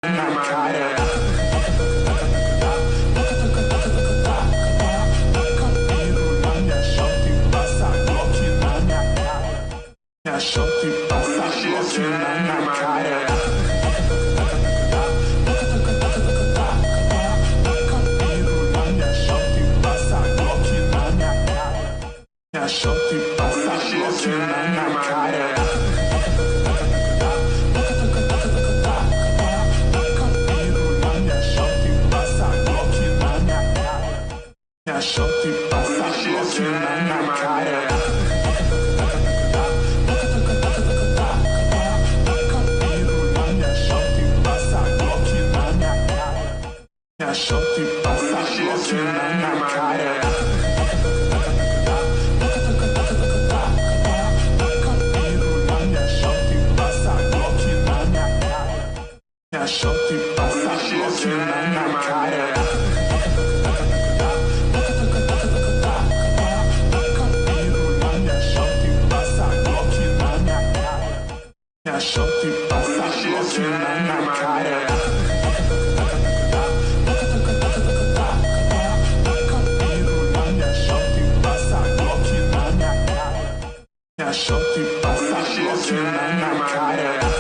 na cara. Cabelo na minha chota e passa Glock na minha cara. Minha chota e passa Glock na minha cara. Cabelo na minha chota e passa Glock na minha cara. Minha chota e passa Glock na minha cara. Minha chota e passa Glock na minha cara. Cabelo na minha chota e passa Glock na minha cara. Minha chota e passa Glock na minha cara. Cabelo na minha chota e passa Glock na minha cara. Minha chota e passa Glock na minha cara. Minha chota e passa Glock na minha cara. Cabelo na minha chota e passa Glock na minha cara. Minha chota e passa Glock na minha cara.